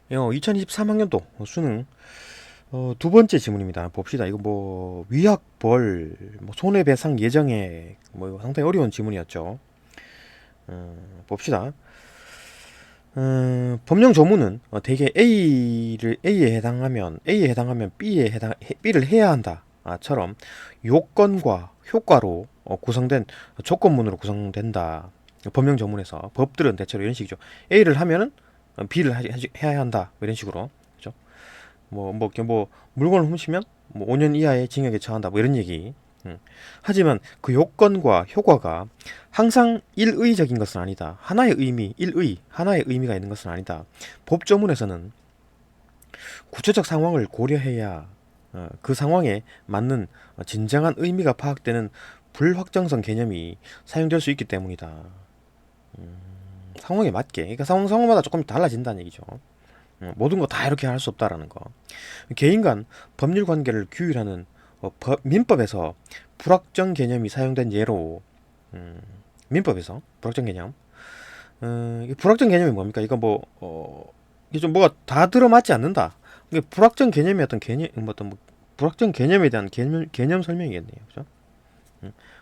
2023학년도 수능 두 번째 지문입니다. 봅시다. 이거 뭐 위약벌, 뭐 손해배상 예정액, 뭐 이거 상당히 어려운 지문이었죠. 봅시다. 법령 조문은 대개 A에 해당하면 B를 해야 한다처럼 요건과 효과로 구성된 조건문으로 구성된다. 법령 조문에서 법들은 대체로 이런 식이죠. A를 하면은 B를 해야 한다. 뭐 이런 식으로. 그죠? 뭐 물건을 훔치면 뭐 5년 이하의 징역에 처한다. 뭐 이런 얘기. 하지만 그 요건과 효과가 항상 일의적인 것은 아니다. 하나의 의미가 있는 것은 아니다. 법조문에서는 구체적 상황을 고려해야 그 상황에 맞는 진정한 의미가 파악되는 불확정성 개념이 사용될 수 있기 때문이다. 상황에 맞게. 그러니까 상황마다 조금 달라진다는 얘기죠. 모든 거 다 이렇게 할 수 없다라는 거. 개인 간 법률 관계를 규율하는 민법에서 불확정 개념이 사용된 예로 민법에서 불확정 개념. 이 불확정 개념이 뭡니까? 이거 이게 좀 뭐가 다 들어맞지 않는다. 이게 불확정 개념이 어떤 불확정 개념에 대한 개념 설명이겠네요. 그죠?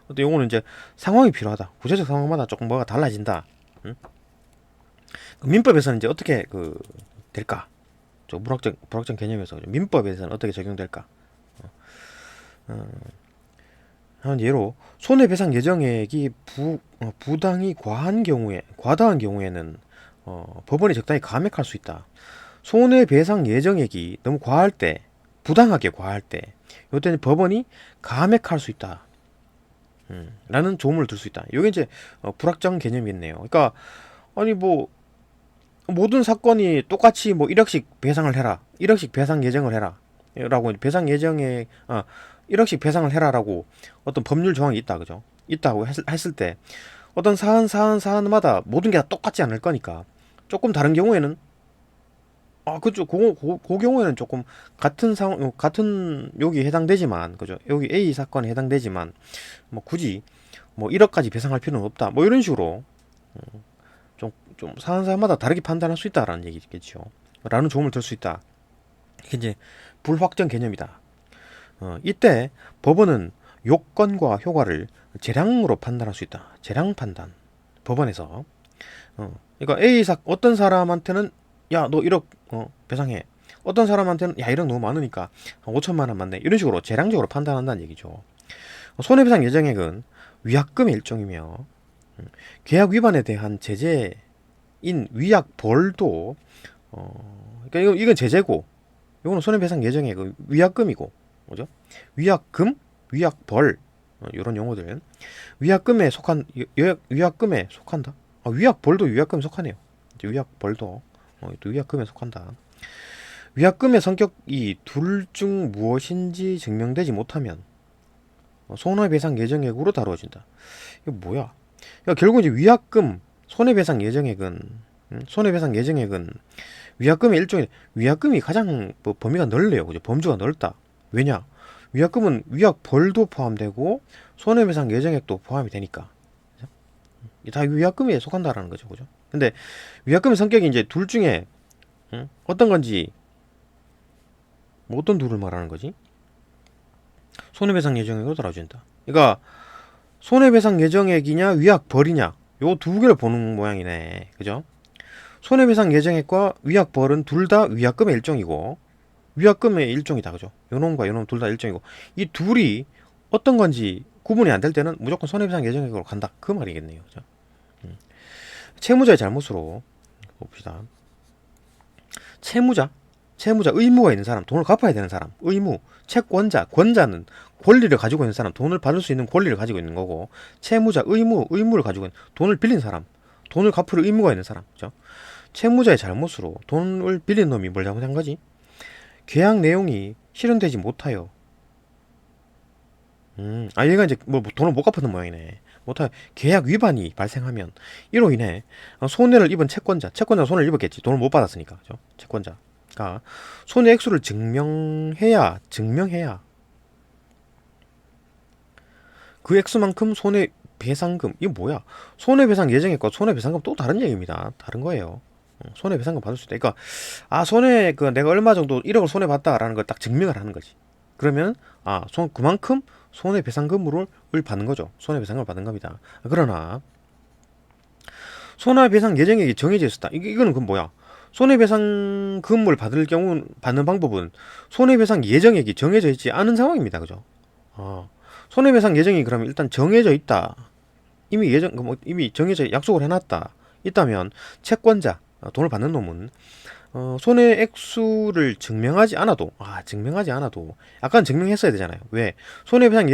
근데 요거는 이제 상황이 필요하다. 구체적 상황마다 조금 뭐가 달라진다. 민법에서는 이제 어떻게 될까? 불확정 개념에서 민법에서는 어떻게 적용될까? 한 예로 손해배상 예정액이 부당히 과다한 경우에는 법원이 적당히 감액할 수 있다. 손해배상 예정액이 너무 부당하게 과할 때, 이때는 법원이 감액할 수 있다. 라는 조문을 들 수 있다. 이게 이제 불확정 개념이겠네요. 그러니까 아니 뭐 모든 사건이 똑같이 뭐 1억씩 배상을 해라. 1억씩 배상 예정을 해라. 라고 배상 예정에 1억씩 배상을 해라라고 어떤 법률 조항이 있다. 그죠? 있다고 했을 때 어떤 사안마다 모든 게 다 똑같지 않을 거니까 조금 다른 경우에는 그죠. 그 경우에는 조금 같은 상황 같은 여기 해당되지만 그죠? 여기 A 사건에 해당되지만 뭐 굳이 뭐 1억까지 배상할 필요는 없다. 뭐 이런 식으로 좀 사안마다 다르게 판단할 수 있다라는 얘기겠죠. 라는 조언을 들 수 있다. 이게 이제 불확정 개념이다. 이때 법원은 요건과 효과를 재량으로 판단할 수 있다. 재량 판단. 법원에서. 그러니까 어떤 사람한테는 야, 너 1억 배상해. 어떤 사람한테는 야, 1억 너무 많으니까 5천만 원 맞네. 이런 식으로 재량적으로 판단한다는 얘기죠. 손해배상 예정액은 위약금의 일종이며 계약 위반에 대한 제재인 위약벌도 그러니까 이건 제재고 이거는 손해배상 예정액 위약금이고 뭐죠? 위약금, 위약벌 이런 용어들 위약금에 속한다. 위약벌도 위약금에 속하네요. 위약벌도 또 위약금에 속한다. 위약금의 성격이 둘 중 무엇인지 증명되지 못하면 손해배상 예정액으로 다루어진다. 이거 뭐야? 그러니까 결국 이제 손해배상 예정액은 위약금의 일종의 위약금이 가장 범위가 넓네요. 그죠? 범주가 넓다. 왜냐? 위약금은 위약벌도 포함되고 손해배상 예정액도 포함이 되니까. 그죠? 다 위약금에 속한다라는 거죠. 그죠? 근데 위약금의 성격이 이제 둘 중에 어떤 건지 뭐 어떤 둘을 말하는 거지? 손해배상 예정액으로 다뤄진다. 그러니까 손해배상 예정액이냐 위약벌이냐 요 두 개를 보는 모양이네. 그죠? 손해배상 예정액과 위약벌은 둘 다 위약금의 일종이고 위약금의 일종이다. 그죠? 요놈과 요놈 둘 다 일종이고 이 둘이 어떤 건지 구분이 안 될 때는 무조건 손해배상 예정액으로 간다. 그 말이겠네요. 그죠? 채무자의 잘못으로 봅시다. 채무자 의무가 있는 사람, 돈을 갚아야 되는 사람, 권자는 권리를 가지고 있는 사람, 돈을 받을 수 있는 권리를 가지고 있는 거고, 채무자, 의무를 가지고 있는, 돈을 빌린 사람, 돈을 갚을 의무가 있는 사람, 그죠? 채무자의 잘못으로 돈을 빌린 놈이 뭘 잘못한 거지? 계약 내용이 실현되지 못하여, 얘가 이제 뭐 돈을 못 갚는 모양이네. 못하여 계약 위반이 발생하면 이로 인해 손해를 입은 채권자가 손해를 입었겠지. 돈을 못 받았으니까, 그죠? 채권자가 손해 액수를 증명해야 그 액수만큼 손해배상금 이게 뭐야? 손해배상 예정액과 손해배상금 또 다른 얘기입니다. 다른 거예요. 손해배상금 받을 수 있다. 그러니까 그 내가 얼마 정도 1억을 손해 봤다라는 걸 딱 증명을 하는 거지. 그러면 그만큼 손해배상금을 받는 거죠. 손해배상금을 받는 겁니다. 그러나 손해배상 예정액이 정해져 있었다. 이거는 그건 뭐야? 손해배상금을 받는 방법은 손해배상 예정액이 정해져 있지 않은 상황입니다. 그죠? 손해배상 예정이 그러면 일단 정해져 있다. 이미 정해져 약속을 해놨다. 있다면 채권자, 돈을 받는 놈은 손해 액수를 증명하지 않아도 아까는 증명했어야 되잖아요. 왜? 손해배상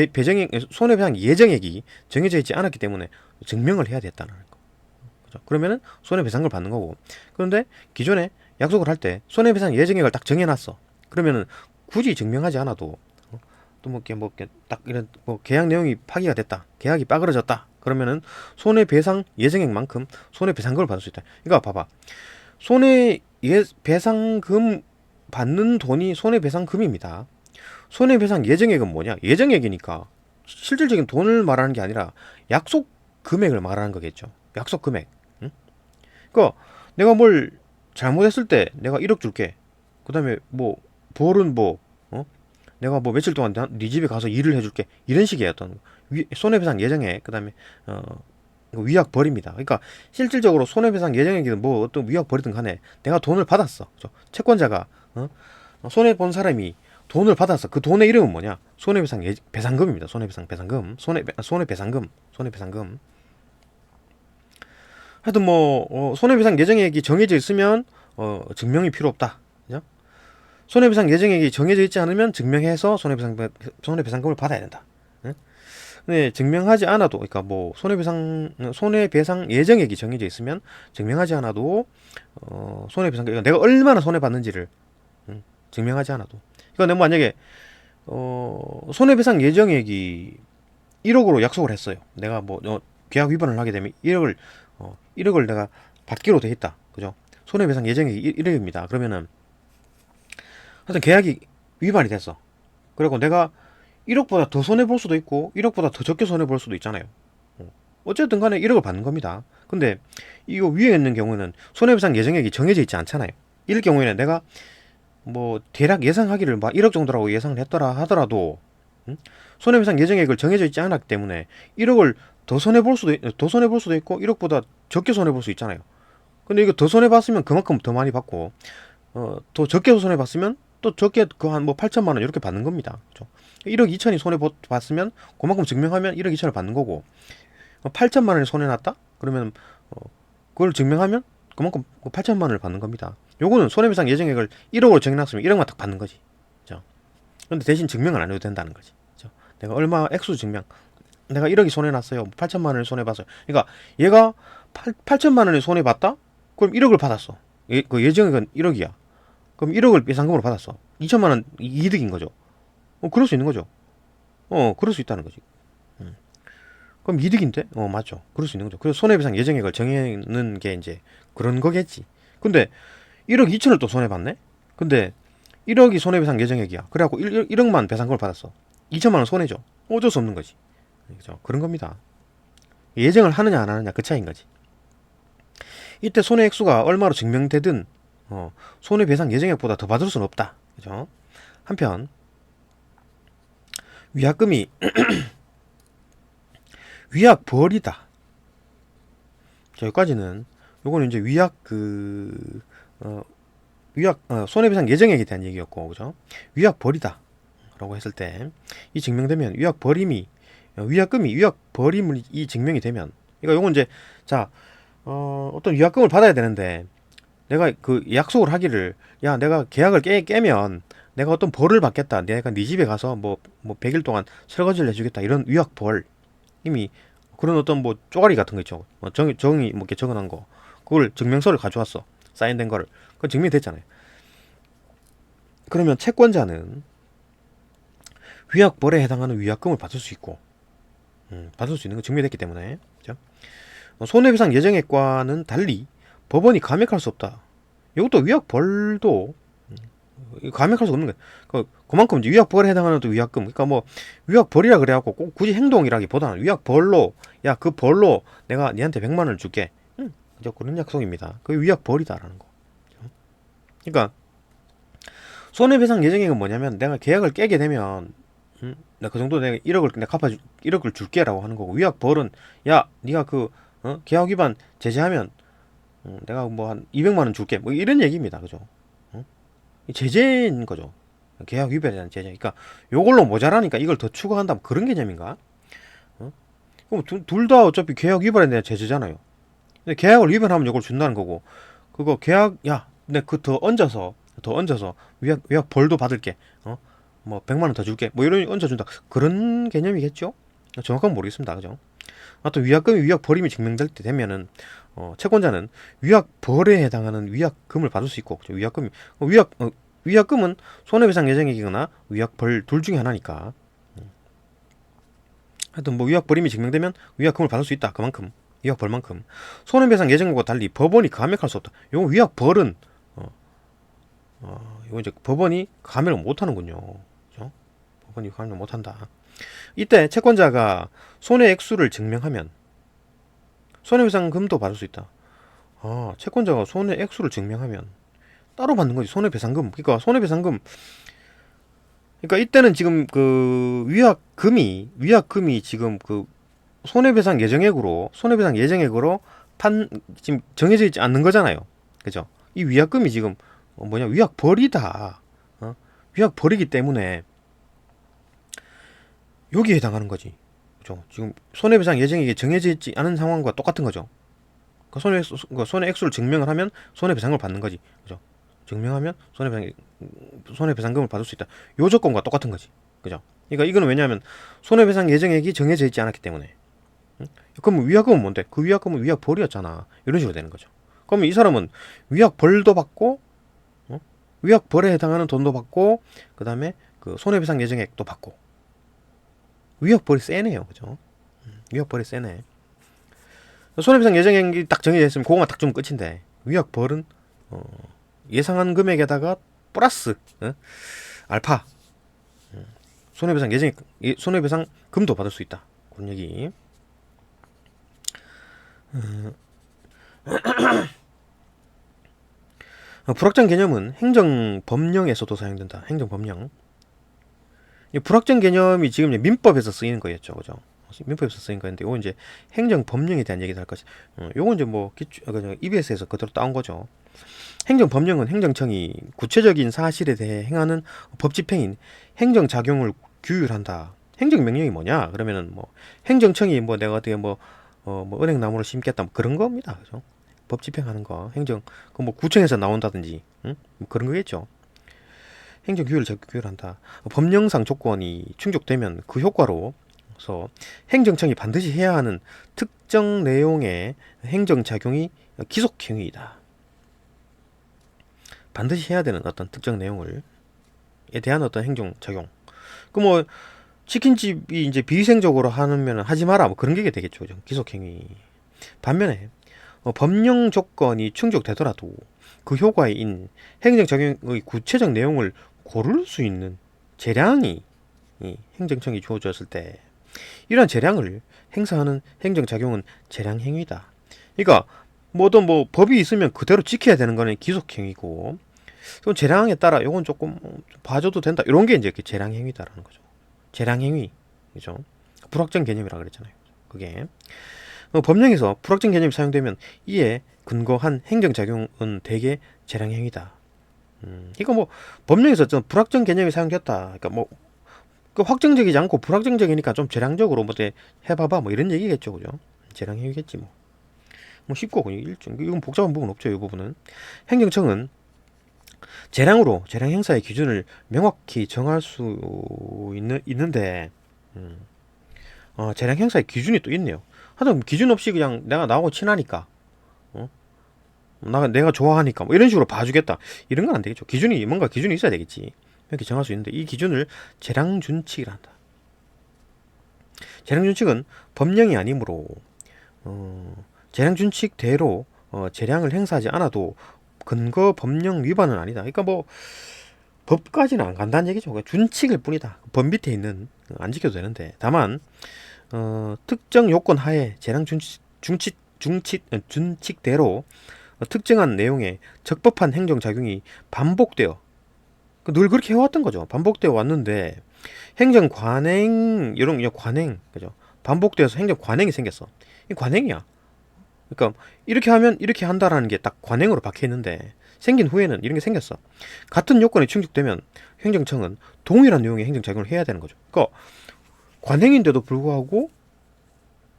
예정액이 정해져 있지 않았기 때문에 증명을 해야 됐다는 거. 그죠? 그러면은 손해배상을 받는 거고. 그런데 기존에 약속을 할 때 손해배상 예정액을 딱 정해놨어. 그러면은 굳이 증명하지 않아도 또 딱 이런 계약 내용이 파기가 됐다. 계약이 빠그러졌다. 그러면은 손해배상 예정액만큼 손해배상금을 받을 수 있다. 이거 봐봐. 손해배상금 받는 돈이 손해배상금입니다. 손해배상 예정액은 뭐냐? 예정액이니까 실질적인 돈을 말하는 게 아니라 약속 금액을 말하는 거겠죠. 약속 금액. 응? 그러니까 내가 뭘 잘못했을 때 내가 1억 줄게. 그다음에 벌은 내가 며칠 동안 네 집에 가서 일을 해줄게. 이런 식의 어떤 손해배상 예정액, 그다음에 위약 벌입니다. 그러니까 실질적으로 손해배상 예정액이든 어떤 위약 벌이든 간에 내가 돈을 받았어. 그죠? 채권자가 손해 본 사람이 돈을 받았어. 그 돈의 이름은 뭐냐? 배상금입니다. 배상금. 손해배상금. 하여튼 손해배상 예정액이 정해져 있으면 증명이 필요 없다. 그죠? 손해배상 예정액이 정해져 있지 않으면 증명해서 손해배상금을 받아야 된다. 근데 증명하지 않아도, 그러니까 손해배상 예정액이 정해져 있으면 증명하지 않아도 그러니까 내가 얼마나 손해 봤는지를 증명하지 않아도. 그러니까 내가 만약에 손해배상 예정액이 1억으로 약속을 했어요. 내가 계약 위반을 하게 되면 1억을 내가 받기로 돼 있다. 그죠? 손해배상 예정액이 1억입니다. 그러면은 하여튼 계약이 위반이 됐어. 그리고 내가 1억보다 더 손해볼 수도 있고 1억보다 더 적게 손해볼 수도 있잖아요. 어쨌든 간에 1억을 받는 겁니다. 근데 이거 위에 있는 경우는 손해배상 예정액이 정해져 있지 않잖아요. 이럴 경우에는 내가 대략 예상하기를 1억 정도라고 예상을 했더라 하더라도 손해배상 예정액을 정해져 있지 않았기 때문에 1억을 더 손해볼 수도 있고 1억보다 적게 손해볼 수 있잖아요. 근데 이거 더 손해봤으면 그만큼 더 많이 받고 더 적게 손해봤으면 또 적게 한 8천만 원 이렇게 받는 겁니다. 그렇죠? 1억 2천이 손해봤으면 그만큼 증명하면 1억 2천을 받는 거고 8천만 원이 손해났다? 그러면 그걸 증명하면 그만큼 8천만 원을 받는 겁니다. 요거는 손해배상 예정액을 1억으로 정해놨으면 1억만 딱 받는 거지. 그렇죠? 근데 대신 증명을 안 해도 된다는 거지. 그렇죠? 내가 얼마 액수 증명. 내가 1억이 손해났어요. 8천만 원을 손해봤어요. 그러니까 얘가 8천만 원을 손해봤다? 그럼 1억을 받았어. 그 예정액은 1억이야. 그럼 1억을 배상금으로 받았어. 2천만 원 이득인 거죠. 그럴 수 있는 거죠. 그럴 수 있다는 거지. 그럼 이득인데? 맞죠. 그럴 수 있는 거죠. 그래서 손해배상 예정액을 정해는 게 이제 그런 거겠지. 근데 1억 2천을 또 손해봤네? 근데 1억이 손해배상 예정액이야. 그래갖고 1억만 배상금을 받았어. 2천만 원 손해죠. 어쩔 수 없는 거지. 그죠? 그런 겁니다. 예정을 하느냐 안 하느냐 그 차이인 거지. 이때 손해액수가 얼마로 증명되든 손해배상 예정액보다 더 받을 수는 없다. 그죠? 한편 위약금이 위약벌이다. 자, 여기까지는 요거는 이제 손해배상 예정액에 대한 얘기였고, 그죠? 위약벌이다 라고 했을 때 이 증명되면 위약벌임이 증명이 되면, 그러니까 요건 이제 어떤 위약금을 받아야 되는데 내가 그 약속을 하기를, 야, 내가 계약을 깨면 내가 어떤 벌을 받겠다. 내가 네 집에 가서 100일 동안 설거지를 해주겠다. 이런 위약벌. 이미 그런 어떤 쪼가리 같은 거 있죠. 정이 이렇게 적어놓은 거. 그걸 증명서를 가져왔어. 사인된 거를. 그건 증명이 됐잖아요. 그러면 채권자는 위약벌에 해당하는 위약금을 받을 수 있고, 받을 수 있는 건 증명됐기 때문에. 그죠? 손해배상 예정액과는 달리 법원이 감액할 수 없다. 이것도 위약벌도 감액할 수 없는 거야. 그만큼 이제 위약벌에 해당하는 또 위약금. 그러니까 위약벌이라 그래갖고 꼭 굳이 행동이라기보다는 위약벌로, 야, 그 벌로 내가 니한테 100만 원을 줄게. 그런 약속입니다. 그게 위약벌이다라는 거. 그러니까 손해배상 예정액은 뭐냐면 내가 계약을 깨게 되면 나 그 정도 내가 1억을 내가 1억을 줄게라고 하는 거고 위약벌은 야 네가 그 계약 위반 제재하면 내가 뭐 한 200만 원 줄게 뭐 이런 얘기입니다. 그죠? 어? 제재인 거죠. 계약 위반에 대한 제재. 그러니까 요걸로 모자라니까 이걸 더 추가한다 뭐 그런 개념인가? 어? 그럼 둘 다 어차피 계약 위반에 대한 제재잖아요. 근데 계약을 위반하면 요걸 준다는 거고 그거 계약 야 내 그 더 얹어서 위약 벌도 받을게. 뭐 100만 원 더 줄게. 뭐 이런 얹어준다. 그런 개념이겠죠? 정확하게 모르겠습니다. 그죠? 또 위약금이 위약벌임이 증명될 때 되면은 채권자는 위약벌에 해당하는 위약금을 받을 수 있고 그죠? 위약금은 손해배상 예정액이거나 위약벌 둘 중에 하나니까 하여튼 뭐 위약벌임이 증명되면 위약금을 받을 수 있다. 그만큼 위약벌만큼 손해배상 예정액과 달리 법원이 감액할 수 없다. 요거 위약벌은 이거 이제 법원이 감액을 못하는군요. 그죠? 법원이 감액을 못한다. 이때 채권자가 손해 액수를 증명하면 손해배상금도 받을 수 있다. 채권자가 손해 액수를 증명하면 따로 받는 거지. 손해배상금. 그러니까 손해배상금. 그러니까 이때는 지금 그 위약금이 지금 그 손해배상 예정액으로 지금 정해져 있지 않는 거잖아요. 그죠? 이 위약금이 지금 위약벌이다. 위약벌이기 때문에 여기에 해당하는 거지. 그죠? 지금 손해배상 예정액이 정해져 있지 않은 상황과 똑같은 거죠. 손해 액수를 증명을 하면 손해배상을 받는 거지. 그죠? 증명하면 손해배상금을 받을 수 있다. 요 조건과 똑같은 거지. 그죠? 그러니까 이거는 왜냐하면 손해배상 예정액이 정해져 있지 않았기 때문에. 그럼 위약금은 뭔데? 그 위약금은 위약벌이었잖아. 이런 식으로 되는 거죠. 그러면 이 사람은 위약벌도 받고 위약벌에 해당하는 돈도 받고 그 다음에 그 손해배상 예정액도 받고 위약벌이 세네요. 그죠? 위약벌이 세네. 손해배상 예정액이 딱 정해져 있으면 그거만 딱 주면 끝인데 위약벌은 예상한 금액에다가 플러스 알파 손해배상 금도 받을 수 있다. 그런 얘기. 불확정 개념은 행정법령에서도 사용된다. 행정법령. 이 불확정 개념이 지금 민법에서 쓰이는 거였죠. 그죠? 민법에서 쓰인 거였는데, 요건 이제 행정법령에 대한 얘기를 할 것이. 요건 이제 뭐, EBS에서 그대로 따온 거죠. 행정법령은 행정청이 구체적인 사실에 대해 행하는 법 집행인 행정작용을 규율한다. 행정명령이 뭐냐? 그러면은 뭐, 행정청이 뭐, 내가 어떻게 뭐 은행나무를 심겠다. 뭐 그런 겁니다. 그죠? 법 집행하는 거. 뭐 구청에서 나온다든지, 뭐 그런 거겠죠. 행정 규율한다. 법령상 조건이 충족되면 그 효과로서 행정청이 반드시 해야 하는 특정 내용의 행정작용이 기속행위이다. 반드시 해야 되는 어떤 특정 내용에 대한 어떤 행정작용. 그 뭐 치킨집이 이제 비위생적으로 하면 하지 마라 뭐 그런 게 되겠죠. 기속행위. 반면에 법령 조건이 충족되더라도 그 효과인 행정작용의 구체적 내용을 고를 수 있는 재량이 행정청이 주어졌을 때 이러한 재량을 행사하는 행정작용은 재량행위다. 그러니까 뭐든 뭐 법이 있으면 그대로 지켜야 되는 거는 기속행위고 또 재량에 따라 이건 조금 봐줘도 된다. 이런 게 이제 재량행위다라는 거죠. 재량행위. 그죠? 불확정 개념이라 그랬잖아요. 그게 법령에서 불확정 개념이 사용되면 이에 근거한 행정작용은 대개 재량행위다. 이거 뭐 법령에서 좀 불확정 개념이 사용됐다. 그러니까 뭐 그 확정적이지 않고 불확정적이니까 좀 재량적으로 뭐 해봐봐 뭐 이런 얘기겠죠, 그죠? 재량행위겠지 뭐. 뭐 쉽고 일종 이건 복잡한 부분 없죠, 이 부분은. 행정청은 재량 행사의 기준을 명확히 정할 수 있는데 재량 행사의 기준이 또 있네요. 하여튼 기준 없이 그냥 내가 나하고 친하니까 내가 좋아하니까 뭐 이런 식으로 봐주겠다 이런 건 안 되겠죠. 뭔가 기준이 있어야 되겠지. 이렇게 정할 수 있는데 이 기준을 재량준칙이라 한다. 재량준칙은 법령이 아니므로 재량준칙대로 재량을 행사하지 않아도 근거 법령 위반은 아니다. 그러니까 뭐 법까지는 안 간다는 얘기죠. 준칙일 뿐이다. 법 밑에 있는 안 지켜도 되는데 다만 특정 요건 하에 준칙대로 특정한 내용의 적법한 행정작용이 반복되어 늘 그렇게 해왔던 거죠. 반복되어 왔는데 행정 관행 이런 관행 그죠? 반복되어서 행정 관행이 생겼어. 이 관행이야. 그러니까 이렇게 하면 이렇게 한다라는 게 딱 관행으로 박혀 있는데 생긴 후에는 이런 게 생겼어. 같은 요건이 충족되면 행정청은 동일한 내용의 행정작용을 해야 되는 거죠. 그러니까 관행인데도 불구하고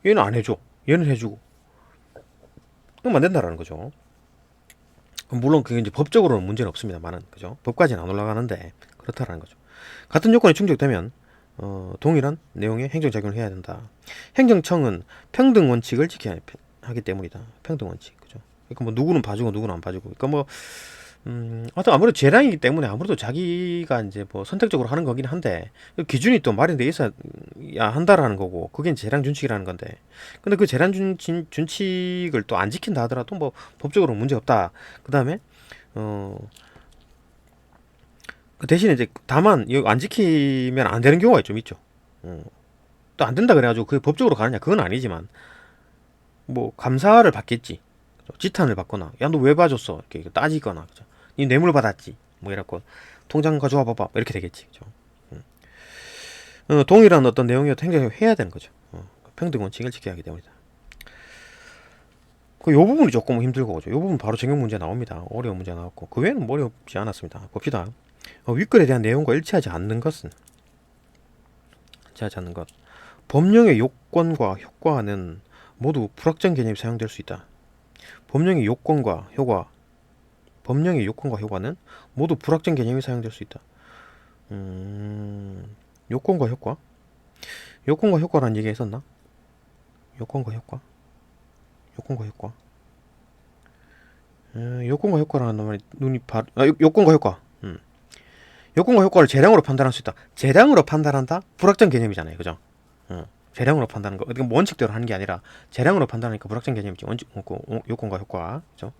얘는 안 해줘. 얘는 해주고. 그럼 안 된다라는 거죠. 물론 그게 이제 법적으로는 문제는 없습니다만은 그죠? 법까지는 안 올라가는데 그렇다라는 거죠. 같은 요건이 충족되면 동일한 내용의 행정작용을 해야 된다. 행정청은 평등 원칙을 지켜야 하기 때문이다. 평등 원칙 그죠? 그러니까 뭐 누구는 봐주고 누구는 안 봐주고. 그러니까 뭐 하여튼 아무래도 재량이기 때문에 아무래도 자기가 이제 뭐 선택적으로 하는 거긴 한데 그 기준이 또 마련돼 있어야 한다라는 거고 그게 재량 준칙이라는 건데 근데 그 재량 준칙을 또 안 지킨다 하더라도 뭐 법적으로 문제 없다. 그 다음에 어, 그 대신에 이제 다만 이거 안 지키면 안 되는 경우가 좀 있죠. 또 안 된다 그래가지고 그게 법적으로 가느냐 그건 아니지만 뭐 감사를 받겠지. 지탄을 받거나 야 너 왜 봐줬어 이렇게 따지거나 그죠? 니 뇌물 받았지 뭐 이래갖고 통장 가져와 봐봐 이렇게 되겠지 그죠? 동일한 어떤 내용이어도 행정을 해야 되는 거죠. 평등 원칙을 지켜야 하기 때문이다. 요 부분이 조금 힘들고 그죠? 요 부분 바로 적용 문제 나옵니다. 어려운 문제 나왔고 그 외에는 뭐 어렵지 않았습니다. 봅시다. 윗글에 대한 내용과 일치하지 않는 것은 일치하지 않는 것. 법령의 요건과 효과는 모두 불확정 개념이 사용될 수 있다. 법령의 요건과 효과 법령의 요건과 효과는 모두 불확정 개념이 사용될 수 있다. 요건과 효과? 요건과 효과라는 얘기 했었나? 요건과 효과? 요건과 효과? 요건과 효과라는 말이 눈이 요건과 효과. 요건과 효과를 재량으로 판단할 수 있다. 재량으로 판단한다? 불확정 개념이잖아요. 그죠? 재량으로 판단하는 거. 그러니까 원칙대로 하는 게 아니라 재량으로 판단하니까 불확정 개념이지. 원칙, 요건과 효과. 그죠?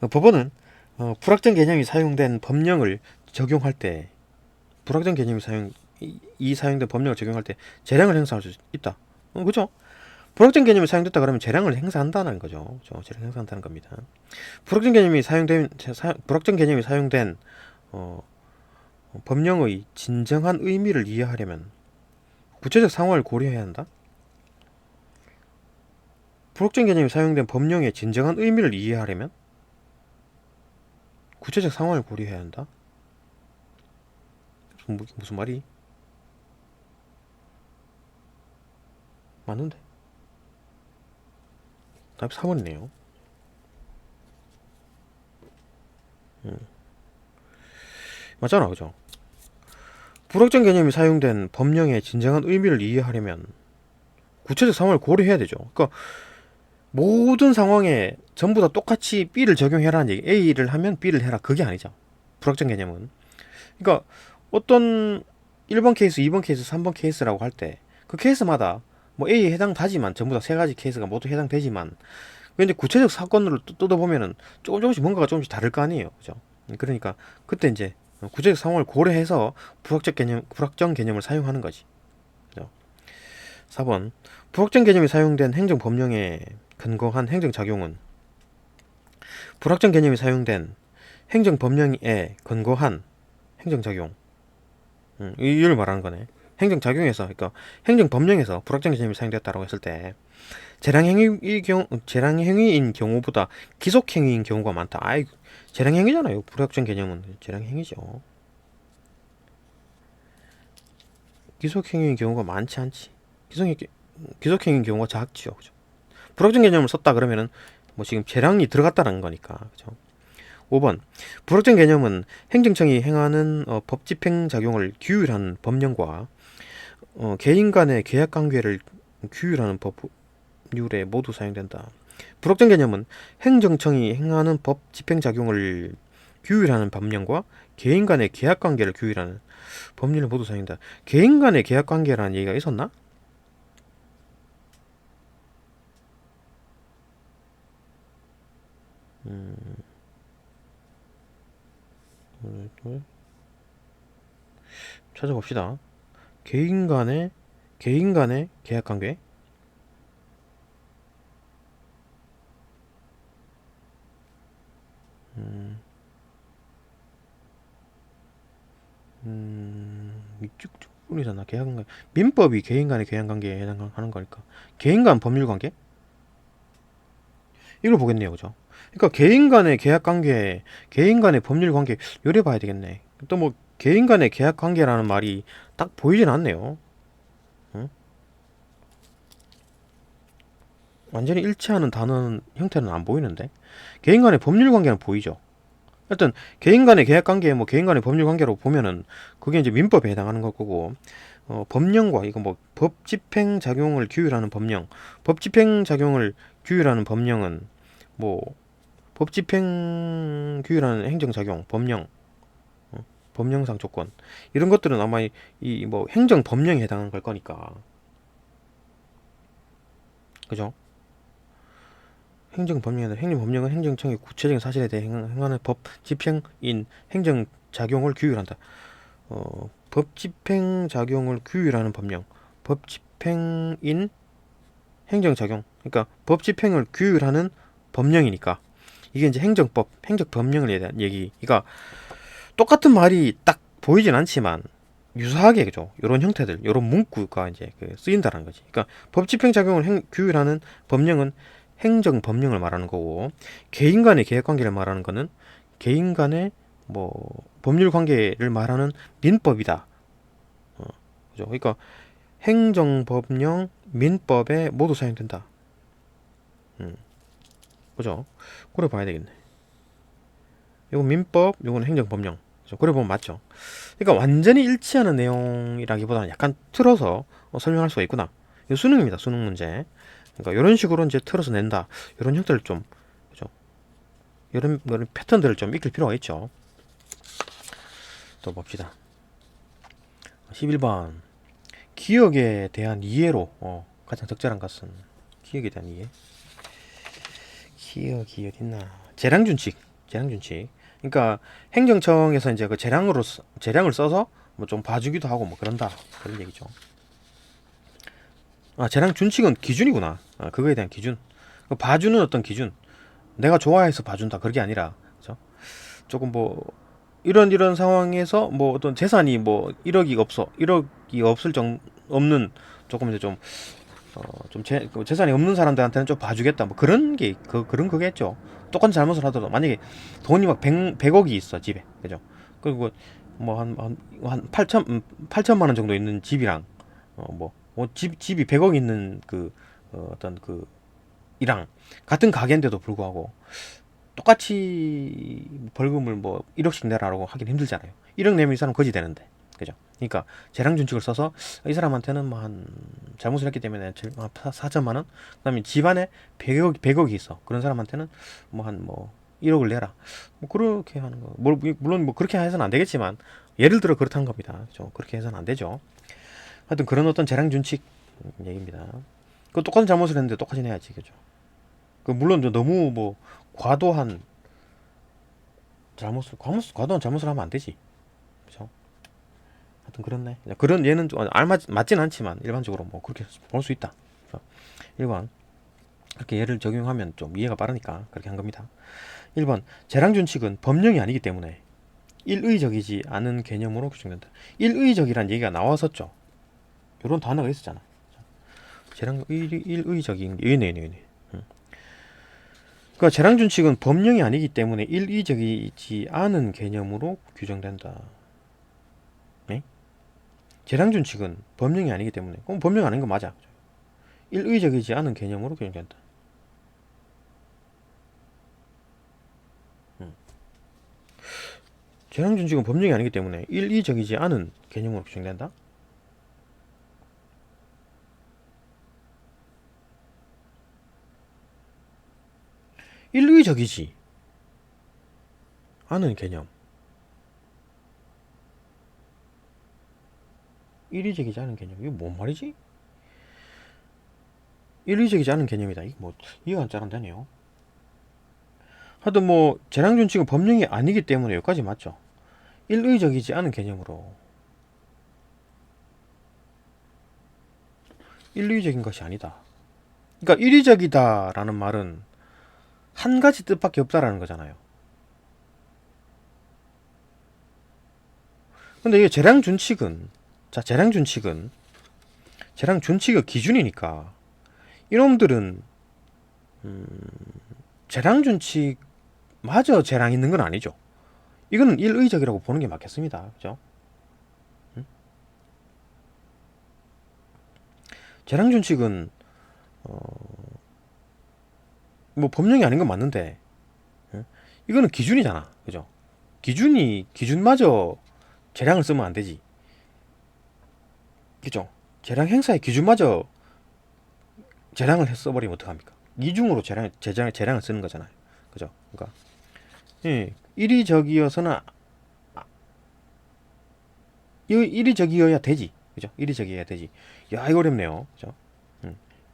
법원은 불확정 개념이 사용된 법령을 적용할 때 불확정 개념이 사용된 법령을 적용할 때 재량을 행사할 수 있다. 그죠? 불확정 개념이 사용됐다 그러면 재량을 행사한다는 거죠. 재량 행사한다는 겁니다. 불확정 개념이 사용된 법령의 진정한 의미를 이해하려면 구체적 상황을 고려해야 한다. 불확정 개념이 사용된 법령의 진정한 의미를 이해하려면 구체적 상황을 고려해야 한다. 무슨 말이? 맞는데? 답이 4번이네요. 맞잖아, 그죠? 불확정 개념이 사용된 법령의 진정한 의미를 이해하려면 구체적 상황을 고려해야 되죠. 그러니까 모든 상황에 전부 다 똑같이 B를 적용해라는 얘기. A를 하면 B를 해라. 그게 아니죠. 불확정 개념은. 그러니까 어떤 1번 케이스, 2번 케이스, 3번 케이스라고 할 때 그 케이스마다 뭐 A에 해당되지만 전부 다 세 가지 케이스가 모두 해당되지만 근데 구체적 사건으로 뜯어보면은 조금씩 뭔가가 조금씩 다를 거 아니에요. 그죠? 그러니까 그때 이제 구체적 상황을 고려해서 불확정 개념을 사용하는 거지. 그죠? 4번. 불확정 개념이 사용된 행정법령에 근거한 행정작용은 불확정 개념이 사용된 행정법령에 근거한 행정작용. 이걸 말하는 거네. 행정작용에서, 그러니까 행정법령에서 불확정 개념이 사용됐다고 했을 때 재량행위인 경우보다 기속행위인 경우가 많다. 아이, 재량행위잖아요. 불확정 개념은 재량행위죠. 기속행위인 경우가 많지 않지. 기속행위인 경우가 작지요. 그죠? 불확정 개념을 썼다 그러면은 뭐 지금 재량이 들어갔다는 거니까. 그죠? 5번. 불확정 개념은 행정청이 행하는 법 집행 작용을 규율하는 법령과 개인 간의 계약 관계를 규율하는 법률에 모두 사용된다. 불확정 개념은 행정청이 행하는 법 집행 작용을 규율하는 법령과 개인 간의 계약 관계를 규율하는 법률에 모두 사용된다. 개인 간의 계약 관계라는 얘기가 있었나? 찾아봅시다. 개인 간의 계약 관계. 위축 충분이잖아. 계약관계. 민법이 개인 간의 계약관계에 해당하는 거니까. 개인 간 법률관계? 이걸 보겠네요. 그죠? 그러니까 개인 간의 계약관계, 개인 간의 법률관계 요래 봐야 되겠네. 또 뭐 개인 간의 계약관계라는 말이 딱 보이진 않네요. 응? 완전히 일치하는 단어 형태는 안 보이는데 개인 간의 법률관계는 보이죠. 하여튼 개인 간의 계약관계, 뭐 개인 간의 법률관계로 보면은 그게 이제 민법에 해당하는 거고, 법령과 이거 뭐 법 집행 작용을 규율하는 법령, 법 집행 작용을 규율하는 법령은 뭐 법 집행 규율하는 행정작용, 법령, 법령상 조건 이런 것들은 아마 이 뭐 행정 법령에 해당하는 걸 거니까, 그죠? 행정 법령에는 행정 법령은 행정청이 구체적인 사실에 대해 행하는 법 집행인 행정 작용을 규율한다. 법 집행 작용을 규율하는 법령, 법 집행인 행정 작용. 그러니까 법 집행을 규율하는 법령이니까 이게 이제 행정법, 행정 법령에 대한 얘기. 그러니까 똑같은 말이 딱 보이진 않지만 유사하게, 그죠? 이런 형태들, 이런 문구가 이제 쓰인다는 거지. 그러니까 법 집행 작용을 규율하는 법령은 행정 법령을 말하는 거고, 개인 간의 계약 관계를 말하는 거는 개인 간의 뭐 법률 관계를 말하는 민법이다. 그죠? 그러니까 행정 법령, 민법에 모두 사용된다. 음, 그죠? 그래 봐야 되겠네. 이거 민법, 이거는 행정 법령. 그죠? 그래 보면 맞죠? 그러니까 완전히 일치하는 내용이라기보다는 약간 틀어서 설명할 수가 있구나. 이거 수능입니다. 수능 문제. 그러니까 이런 식으로 이제 틀어서 낸다. 이런 형태를 좀, 그죠? 이런 패턴들을 좀 익힐 필요가 있죠. 또 봅시다. 11번. 기억에 대한 이해로 가장 적절한 것은 기억에 대한 이해. 기억이 어딨나? 재량준칙. 재량준칙. 그러니까 행정청에서 이제 그 재량을 써서 뭐 좀 봐주기도 하고 뭐 그런다. 그런 얘기죠. 아, 재량 준칙은 기준이구나. 아, 그거에 대한 기준. 그 봐주는 어떤 기준. 내가 좋아해서 봐준다. 그게 아니라, 그죠? 조금 뭐, 이런 상황에서 뭐 어떤 재산이 뭐 1억이 없어. 1억이 없는 조금 이제 그 재산이 없는 사람들한테는 좀 봐주겠다. 뭐 그런 게, 그런 거겠죠. 똑같은 잘못을 하더라도. 만약에 돈이 막 100억이 있어, 집에. 그죠? 그리고 뭐 한 8천만 원 정도 있는 집이랑, 집이 100억 있는 어떤 이랑 같은 가게인데도 불구하고 똑같이 벌금을 뭐 1억씩 내라라고 하긴 힘들잖아요. 1억 내면 이 사람 거지 되는데. 그죠? 그러니까 재량 준칙을 써서 이 사람한테는 뭐 한 잘못을 했기 때문에 4천만 원. 그다음에 집안에 100억이 있어. 그런 사람한테는 뭐 한 1억을 내라. 뭐 그렇게 하는 거. 물론 뭐 그렇게 해서는 안 되겠지만 예를 들어 그렇다는 겁니다. 그죠? 그렇게 해서는 안 되죠. 하여튼 그런 어떤 재량 준칙 얘기입니다. 그 똑같은 잘못을 했는데 똑같이 내야지. 그죠? 물론 너무 뭐 과도한 과도한 잘못을 하면 안 되지. 그죠? 하여튼 그렇네. 그런 얘는 좀 맞진 않지만 일반적으로 뭐 그렇게 볼 수 있다. 그래서 1번 그렇게 예를 적용하면 좀 이해가 빠르니까 그렇게 한 겁니다. 1번 재량준칙은 법령이 아니기 때문에 일의적이지 않은 개념으로 규정된다. 일의적이란 얘기가 나왔었죠. 이런 단어가 있었잖아. 재량 일의적인 얘네. 그러니까 재량준칙은 법령이 아니기 때문에 일의적이지 않은 개념으로 규정된다. 네? 재량준칙은 법령이 아니기 때문에 그럼 법령 아닌 거 맞아. 일의적이지 않은 개념으로 규정된다. 재량준칙은 법령이 아니기 때문에 일의적이지 않은 개념으로 규정된다. 일의적이지 않은 개념. 일의적이지 않은 개념. 이게 뭔 말이지? 일의적이지 않은 개념이다. 이게 뭐 이해가 잘 안 되네요. 하여튼 뭐 재량준칙은 법령이 아니기 때문에 여기까지 맞죠. 일의적이지 않은 개념으로 일의적인 것이 아니다. 그러니까 일의적이다라는 말은 한 가지 뜻밖에 없다라는 거잖아요. 근데 이게 재량준칙은, 자, 재량준칙의 기준이니까 이놈들은 재량준칙마저 재량 있는 건 아니죠. 이거는 일의적이라고 보는 게 맞겠습니다. 그죠? 재량준칙은 뭐 법령이 아닌 건 맞는데, 이거는 기준이잖아. 그죠? 기준마저 재량을 쓰면 안 되지. 그죠? 재량 행사의 기준마저 재량을 써버리면 어떡합니까? 이중으로 재량을 쓰는 거잖아요. 그죠? 그러니까, 예, 이리저기여서는, 이리저기여야 되지. 그죠? 이리저기여야 되지. 야, 이거 어렵네요. 그죠?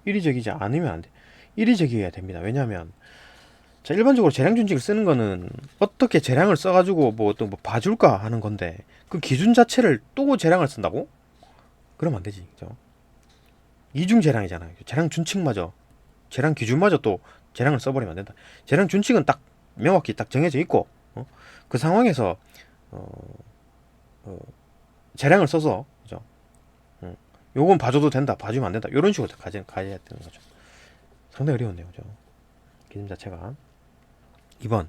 이리저기지 않으면 안 돼. 이리저기여야 됩니다. 왜냐하면, 자, 일반적으로 재량준칙을 쓰는 거는 어떻게 재량을 써가지고 뭐 어떤 뭐 봐줄까 하는 건데, 그 기준 자체를 또 재량을 쓴다고? 그러면 안 되지. 그죠? 이중 재량이잖아요. 재량 준칙마저, 재량 기준마저 또 재량을 써버리면 안 된다. 재량 준칙은 딱 명확히 딱 정해져 있고, 그 상황에서 어, 어, 재량을 써서, 그죠? 요건 봐줘도 된다, 봐주면 안 된다. 이런 식으로 가야 되는 거죠. 상당히 어려웠네요, 그죠? 기준 자체가. 2번,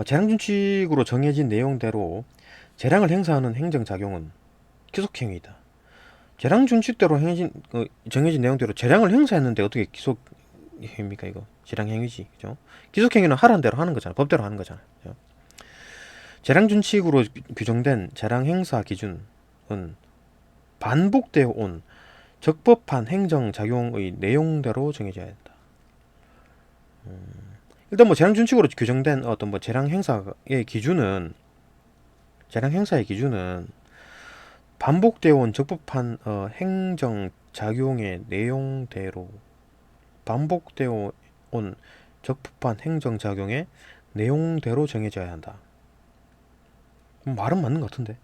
재량 준칙으로 정해진 내용대로 재량을 행사하는 행정작용은 기속행위이다. 재량 준칙대로 정해진 내용대로 재량을 행사했는데 어떻게 기속행위입니까? 이거 재량행위지, 그죠? 기속행위는 하라는 대로 하는 거잖아. 법대로 하는 거잖아. 그죠? 재량 준칙으로 규정된 재량 행사 기준은 반복되어 온 적법한 행정작용의 내용대로 정해져야 한다. 일단 뭐 재량 준칙으로 규정된 어떤 뭐 재량 행사의 기준은 반복되어 온 적법한 행정작용의 내용대로, 반복되어 온 적법한 행정작용의 내용대로 정해져야 한다. 말은 맞는 것 같은데.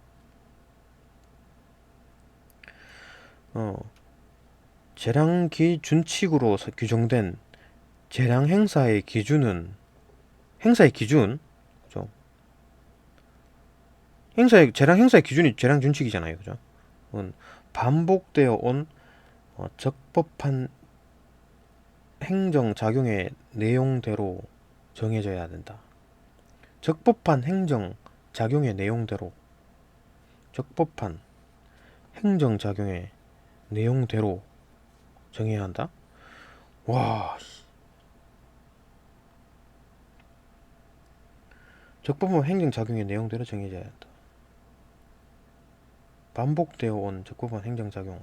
재량기 준칙으로 규정된 재량 행사의 기준, 그죠? 재량 행사의 기준이 재량 준칙이잖아요, 그죠? 반복되어 온 적법한 행정 작용의 내용대로 정해져야 된다. 적법한 행정 작용의 내용대로, 적법한 행정 작용의 내용대로 정해야 한다. 와, 적법한 행정 작용의 내용대로 정해져야 한다. 반복되어 온 적법한 행정작용.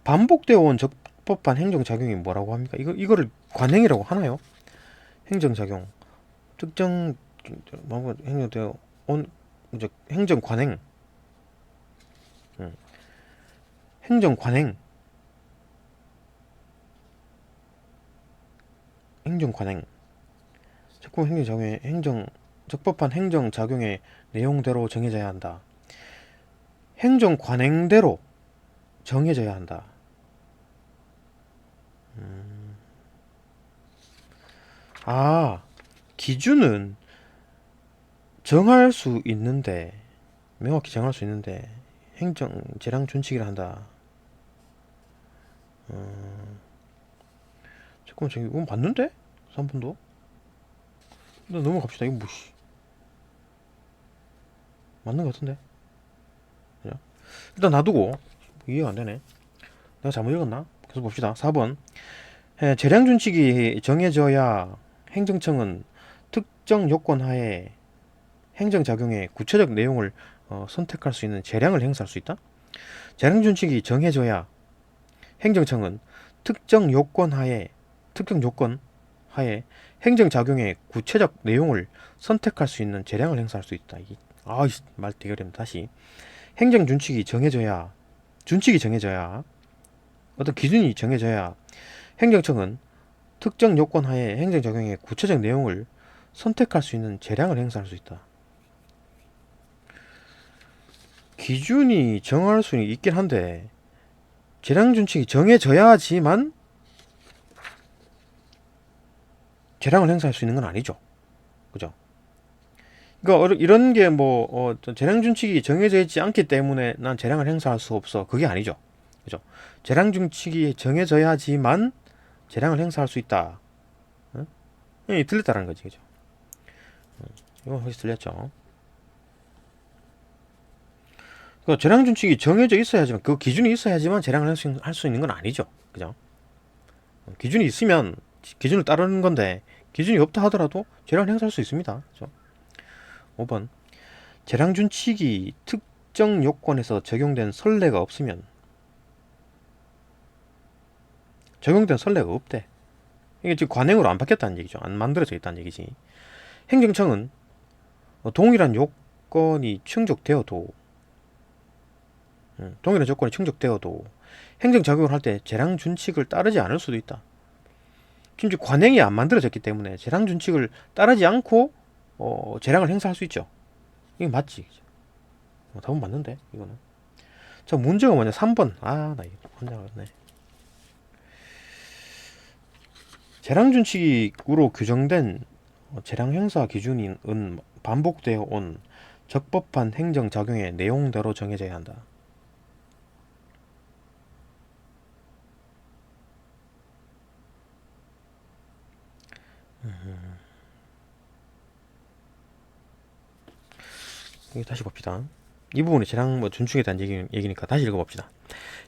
반복되어 온 적법한 행정작용이 뭐라고 합니까? 이거를 관행이라고 하나요? 행정작용. 특정, 행정되어 온, 이제 행정관행. 행정관행. 행정관행. 적법한 행정작용의 내용대로 정해져야 한다. 행정관행대로 정해져야 한다. 아, 기준은 정할 수 있는데, 명확히 정할 수 있는데, 재량 준칙이라 한다. 잠깐만, 이건 맞는데? 3분도? 일단 넘어갑시다. 이거 뭐씨. 맞는 것 같은데? 그죠? 일단 놔두고, 이해가 안 되네. 내가 잘못 읽었나? 계속 봅시다. 4번. 재량 준칙이 정해져야 행정청은 특정 요건 하에 행정작용의 구체적 내용을 선택할 수 있는 재량을 행사할 수 있다. 재량 준칙이 정해져야 행정청은 특정 요건 하에 행정작용의 구체적 내용을 선택할 수 있는 재량을 행사할 수 있다. 말 되게 어렵네. 다시. 준칙이 정해져야, 어떤 기준이 정해져야 행정청은 특정 요건 하에 행정작용의 구체적 내용을 선택할 수 있는 재량을 행사할 수 있다. 기준이 정할 수 있긴 한데, 재량 준칙이 정해져야지만 재량을 행사할 수 있는 건 아니죠. 그죠? 그러니까 이런 게 뭐 재량 준칙이 정해져 있지 않기 때문에 난 재량을 행사할 수 없어. 그게 아니죠. 그죠? 재량 준칙이 정해져야지만 재량을 행사할 수 있다. 응? 이 틀렸다는 거지, 그죠? 이건 훨씬 틀렸죠. 그 재량 준칙이 정해져 있어야지만 그 기준이 있어야지만 재량을 할 수 있는 건 아니죠, 그죠? 기준이 있으면 기준을 따르는 건데 기준이 없다 하더라도 재량을 행사할 수 있습니다. 그죠? 5번 재량 준칙이 특정 요건에서 적용된 선례가 없으면 적용된 선례가 없대. 이게 지금 관행으로 안 바뀌었다는 얘기죠. 안 만들어져 있다는 얘기지. 행정청은 동일한 요건이 충족되어도 동일한 조건이 충족되어도 행정 작용을 할 때 재량 준칙을 따르지 않을 수도 있다. 심지어 관행이 안 만들어졌기 때문에 재량 준칙을 따르지 않고 재량을 행사할 수 있죠. 이게 맞지? 답은 맞는데 이거는. 자, 문제가 뭐냐? 3번. 나 이거 혼자 갔네. 재량 준칙으로 규정된 재량 행사 기준인 반복되어 온 적법한 행정 작용의 내용대로 정해져야 한다. 다시 봅시다. 이 부분이 재량 준칙에 대한 얘기니까 다시 읽어봅시다.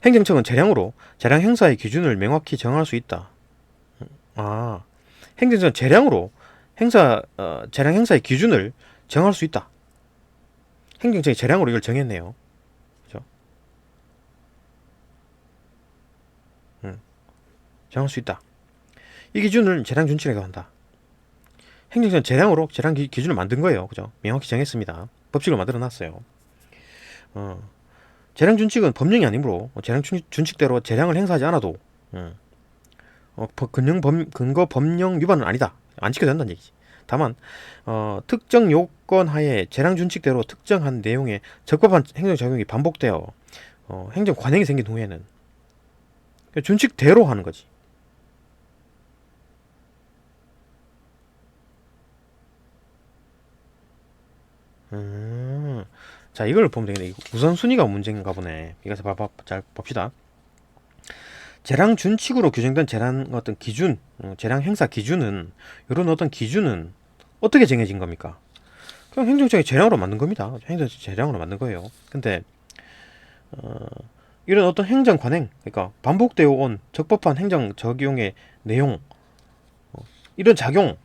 행정청은 재량으로 재량 행사의 기준을 명확히 정할 수 있다. 행정청은 재량으로 재량 행사의 기준을 정할 수 있다. 행정청이 재량으로 이걸 정했네요. 그죠? 정할 수 있다. 이 기준을 재량 준칙이라고 한다. 행정청은 재량으로 재량 기준을 만든 거예요. 그죠? 명확히 정했습니다. 법칙을 만들어 놨어요. 재량 준칙은 법령이 아니므로 재량 준칙대로 재량을 행사하지 않아도 근거 법령 위반은 아니다. 안 지켜도 된다는 얘기지. 다만 특정 요건 하에 재량 준칙대로 특정한 내용의 적법한 행정 작용이 반복되어 행정 관행이 생긴 후에는 준칙대로 하는 거지. 자, 이걸 보면 되겠네. 우선순위가 문제인가 보네. 이것을 잘 봅시다. 재량 준칙으로 규정된 재량 어떤 기준, 재량 행사 기준은 이런 어떤 기준은 어떻게 정해진 겁니까? 그냥 행정청이 재량으로 만든 겁니다. 행정청이 재량으로 만든 거예요. 근데 이런 어떤 행정 관행, 그러니까 반복되어 온 적법한 행정 적용의 내용, 이런 작용,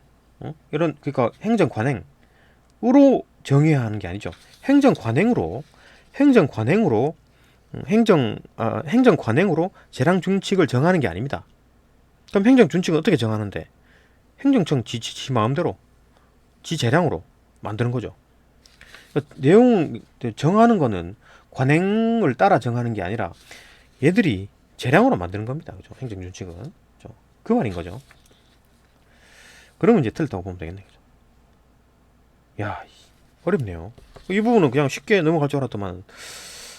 이런 그러니까 행정 관행으로 정해야 하는 게 아니죠. 행정 관행으로 행정 관행으로 재량 준칙을 정하는 게 아닙니다. 그럼 행정 준칙은 어떻게 정하는데? 행정청 지 마음대로 지 재량으로 만드는 거죠. 그러니까 내용 정하는 거는 관행을 따라 정하는 게 아니라 얘들이 재량으로 만드는 겁니다. 그죠? 행정 준칙은. 그죠? 그 말인 거죠. 그러면 이제 틀렸다고 보면 되겠네. 그죠? 야, 어렵네요. 이 부분은 그냥 쉽게 넘어갈 줄 알았더만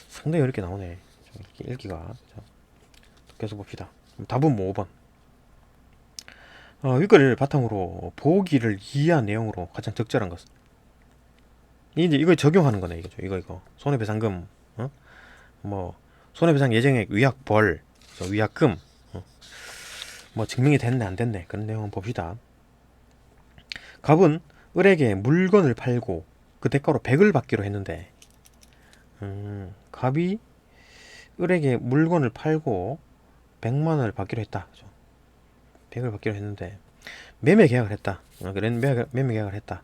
상당히 어렵게 나오네. 좀 이렇게 읽기가. 자, 계속 봅시다. 답은 뭐 5번. 윗글을 바탕으로 보기를 이해한 내용으로 가장 적절한 것은. 이제 이걸 적용하는 거네, 이거죠. 이거. 손해배상금, 뭐, 손해배상 예정액 위약벌, 위약금, 뭐, 증명이 됐네, 안 됐네. 그런 내용을 봅시다. 갑은 을에게 물건을 팔고 그 대가로 100을 받기로 했는데, 갑이 을에게 물건을 팔고 100만원을 받기로 했다. 그죠? 100을 받기로 했는데, 매매 계약을 했다. 매매 계약을 했다.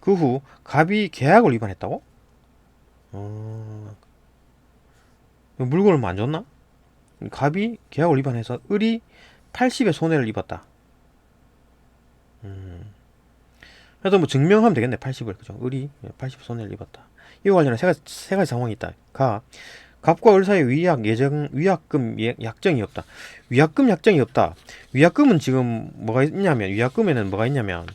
그 후 갑이 계약을 위반했다고? 물건을 뭐 안 줬나? 갑이 계약을 위반해서 을이 80의 손해를 입었다. 그래서 뭐 증명하면 되겠네. 80을. 그죠? 을이 80 손해를 입었다. 이와 관련해 세 가지 상황이 있다. 갑과 을 사이에 위약금 약정이 없다. 위약금 약정이 없다. 위약금은 지금 위약금에는 뭐가 있냐면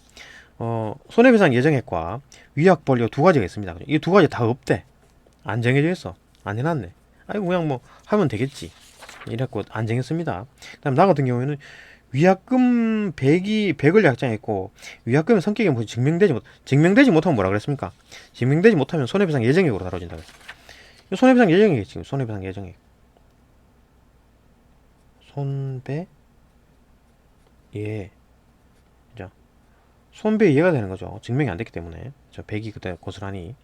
손해배상 예정액과 위약벌 두 가지가 있습니다. 이 두 가지 다 없대. 안 정해져 있어. 안 해놨네. 아이고 그냥 뭐 하면 되겠지. 이랬고 안 정했습니다. 그다음 나 같은 경우에는 위약금 100을 약정했고 위약금의 성격이 뭐 증명되지 못하면 뭐라 그랬습니까? 증명되지 못하면 손해배상 예정액으로 다뤄진다 그랬어요. 손해배상 예정액이 지금 손해배상 예정액. 손배 예. 자, 손배 이해가 되는 거죠. 증명이 안 됐기 때문에. 저 100이 그때 고스란히.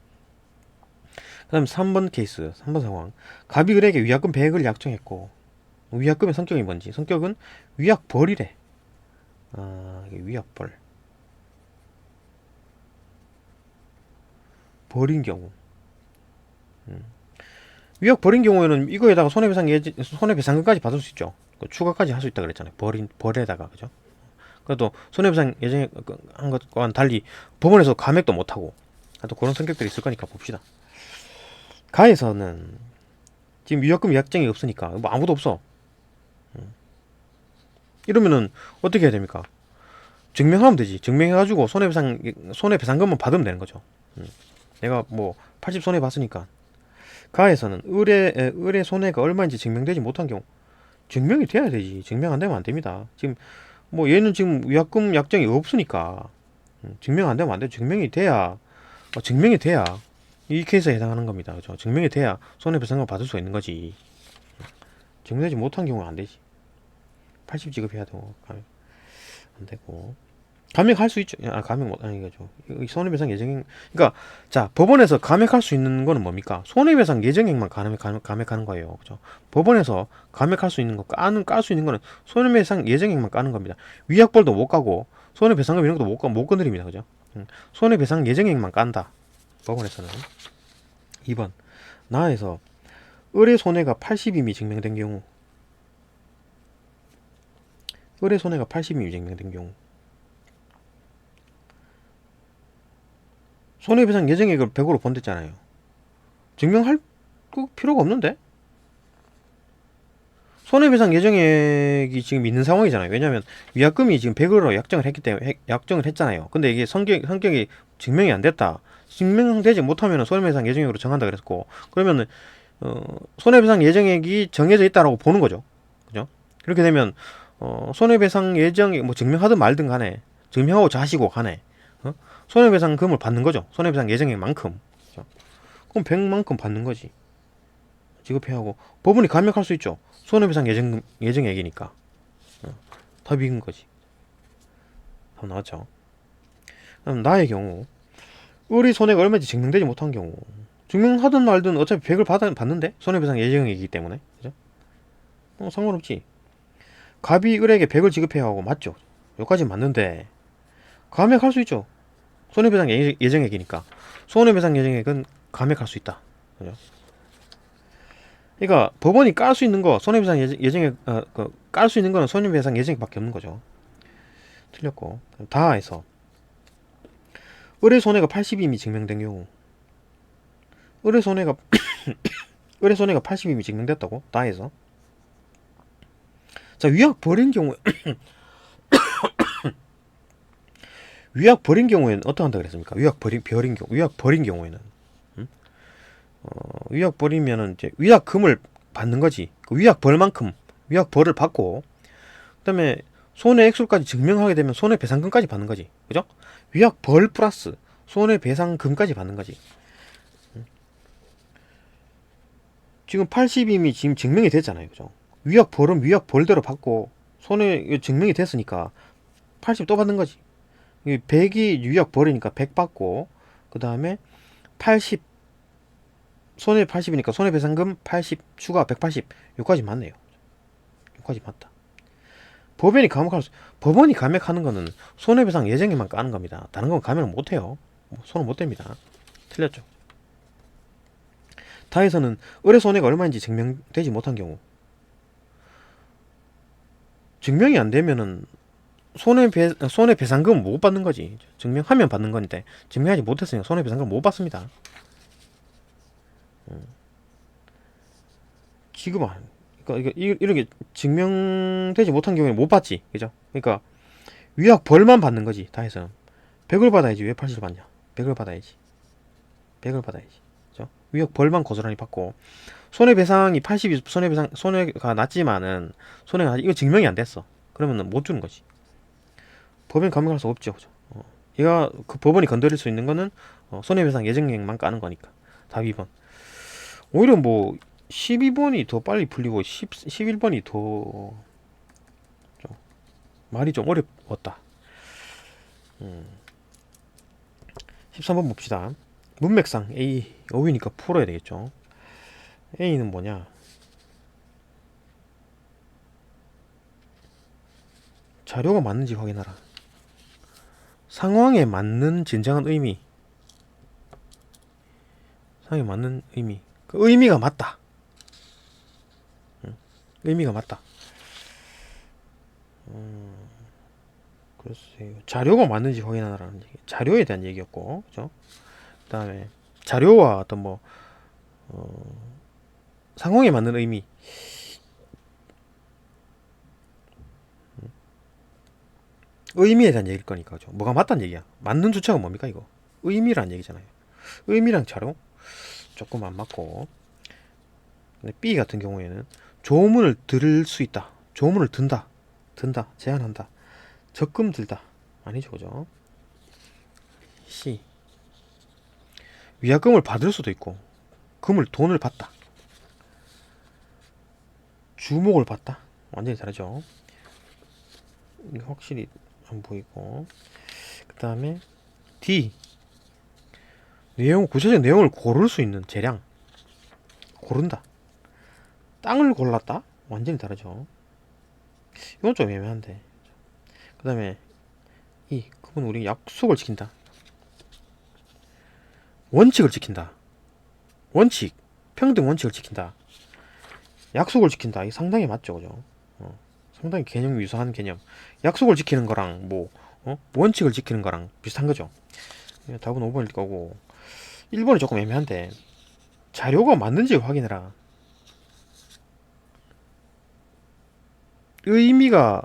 그다음 3번 케이스, 3번 상황. 갑이 을에게 위약금 100을 약정했고 위약금의 성격이 뭔지. 성격은 위약벌이래. 아, 이게 위약벌. 벌인 경우. 음. 위약 벌인 경우에는 이거에다가 손해배상금까지 받을 수 있죠. 그 추가까지 할 수 있다 그랬잖아요. 벌에다가 그죠? 그래도 손해배상 예정한 것과는 달리 법원에서 감액도 못하고 또 그런 성격들이 있을 거니까 봅시다. 가에서는 지금 위약금 약정이 없으니까 뭐 아무도 없어. 이러면은 어떻게 해야 됩니까? 증명하면 되지. 증명해가지고 손해배상금만 받으면 되는 거죠. 내가 뭐 80 손해 봤으니까. 가에서는 을의 손해가 얼마인지 증명되지 못한 경우 증명이 돼야 되지. 증명 안 되면 안 됩니다. 지금 뭐 얘는 지금 위약금 약정이 없으니까 증명 안 되면 안 돼. 증명이 돼야 이 케이스에 해당하는 겁니다. 그죠? 증명이 돼야 손해배상금 받을 수가 있는 거지. 증명되지 못한 경우는 안 되지. 80 지급해야 되고 안 되고 감액할 수 있죠. 아, 감액 못 아니 거죠. 손해배상 예정액. 그러니까 자, 법원에서 감액할 수 있는 거는 뭡니까? 손해배상 예정액만 감액하는 거예요. 그죠? 법원에서 감액할 수 있는 거 깔 수 있는 거는 손해배상 예정액만 까는 겁니다. 위약벌도 못 까고 손해배상금 이런 것도 못 건드립니다. 그죠? 손해배상 예정액만 깐다. 법원에서는. 2번. 나에서 을의 손해가 80임이 증명된 경우. 을의 손해가 80임이 증명된 경우. 손해배상 예정액을 100으로 본댔잖아요. 증명할 필요가 없는데? 손해배상 예정액이 지금 있는 상황이잖아요. 왜냐면 위약금이 지금 100으로 약정을 했잖아요. 근데 이게 성격이 증명이 안 됐다. 증명되지 못하면 손해배상 예정액으로 정한다 그랬고, 그러면은 손해배상 예정액이 정해져 있다라고 보는 거죠. 그죠? 그렇게 되면 손해배상 예정액 뭐 증명하든 말든 간에 증명하고 자시고 간에 손해배상금을 받는 거죠. 손해배상 예정액만큼. 그죠? 그럼 100만큼 받는 거지. 지급해야 하고 법원이 감액할 수 있죠. 손해배상 예정액이니까. 답이 인 거지. 답 나왔죠. 그럼 나의 경우 을의 손해가 얼마인지 증명되지 못한 경우 증명하든 말든 어차피 100을 받는데 손해배상 예정액이기 때문에 그죠? 상관없지. 갑이 을에게 100을 지급해야 하고 맞죠? 여기까지 맞는데 감액할 수 있죠. 손해배상 예정액이니까 손해배상 예정액은 감액할 수 있다. 그죠? 그러니까 법원이 깔 수 있는 거 손해배상 예정액 깔 수 있는 거는 손해배상 예정액밖에 없는 거죠. 틀렸고 다에서 을의 손해가 80임이 증명된 경우 을의 손해가 을의 손해가 80임이 증명됐다고 다에서 자 위약 버린 경우에 위약 버린 경우에는 어떻게 한다 그랬습니까? 위약 버린 경우에는 위약 버리면은 이제 위약금을 받는 거지. 그 위약벌만큼 위약벌을 받고 그다음에 손해액수까지 증명하게 되면 손해배상금까지 받는 거지. 그죠? 위약벌 플러스 손해배상금까지 받는 거지. 지금 80임이 지금 증명이 됐잖아요. 그죠? 위약벌은 위약벌대로 받고 손해 증명이 됐으니까 80 또 받는 거지. 100이 위약벌이니까 100 받고 그 다음에 80 손해 80이니까 손해배상금 80 추가 180 여기까지 맞네요. 여기까지 맞다. 법원이 감액하는 거는 손해배상 예정액만 까는 겁니다. 다른 건 감액을 못해요. 손은 못 댑니다. 틀렸죠. 다에서는 을의 손해가 얼마인지 증명되지 못한 경우 증명이 안 되면은 손해배상금은 못 받는 거지. 증명하면 받는 건데 증명하지 못했으니까 손해배상금 못 받습니다. 지금 그러니까 이런 게 증명되지 못한 경우에 못 받지. 그죠? 그러니까 위약벌만 받는 거지. 다해서는 100을 받아야지. 왜 80을 받냐? 100을 받아야지. 100을 받아야지. 그죠? 위약벌만 고스란히 받고 손해배상이 80이 손해가 났지만은 손해가 이거 증명이 안 됐어. 그러면은 못 주는 거지. 법원이 감액할 수 없죠. 그죠? 얘가 그 법원이 건드릴 수 있는 거는 손해배상 예정액만 까는 거니까. 답 2번. 오히려 뭐 12번이 더 빨리 풀리고 11번이 더 좀 말이 좀 어려웠다. 13번 봅시다. 문맥상 A 어휘니까 풀어야 되겠죠. A는 뭐냐? 자료가 맞는지 확인하라. 상황에 맞는 진정한 의미. 상황에 맞는 의미. 그 의미가 맞다. 의미가 맞다. 글쎄요. 자료가 맞는지 확인하라는 얘기. 자료에 대한 얘기였고, 그죠? 그다음에 자료와 어떤 뭐 상황에 맞는 의미. 의미에 대한 얘기일 거니까, 그죠? 뭐가 맞다는 얘기야. 맞는 주체가 뭡니까 이거? 의미란 얘기잖아요. 의미랑 자료 조금 안 맞고. 근데 B 같은 경우에는 조문을 들을 수 있다. 조문을 든다, 제한한다, 적금 들다. 아니죠, 그죠? C 위약금을 받을 수도 있고, 돈을 받다, 주목을 받다. 완전히 다르죠. 이거 확실히 안 보이고. 그 다음에 D 구체적 내용을 고를 수 있는 재량, 고른다. 땅을 골랐다. 완전히 다르죠. 이건 좀 애매한데. 그 다음에 그건 우리 약속을 지킨다. 원칙을 지킨다. 원칙, 평등 원칙을 지킨다. 약속을 지킨다. 이 상당히 맞죠, 그죠? 상당히 개념이 유사한 개념. 약속을 지키는 거랑 원칙을 지키는 거랑 비슷한 거죠. 답은 5번일 거고, 1번이 조금 애매한데, 자료가 맞는지 확인해라. 의미가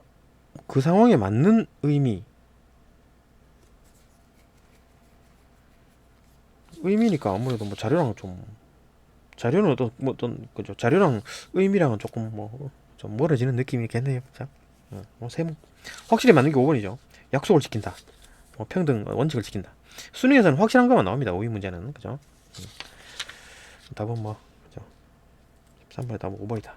그 상황에 맞는 의미. 의미니까 아무래도 뭐 자료랑 자료는 그죠? 자료랑 의미랑은 조금 좀 멀어지는 느낌이겠네요. 자, 세모. 확실히 맞는 게 5번이죠. 약속을 지킨다. 평등 원칙을 지킨다. 수능에서는 확실한 것만 나옵니다. 오이 문제는, 그죠? 답은 그죠? 13번에 답은 5번이다.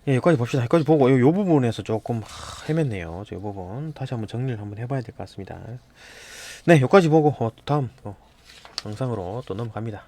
예, 여기까지 봅시다. 여기까지 보고 요 부분에서 조금 헤맸네요. 이 부분 다시 한번 정리를 한번 해봐야 될 것 같습니다. 네, 여기까지 보고 다음 영상으로 또 넘어갑니다.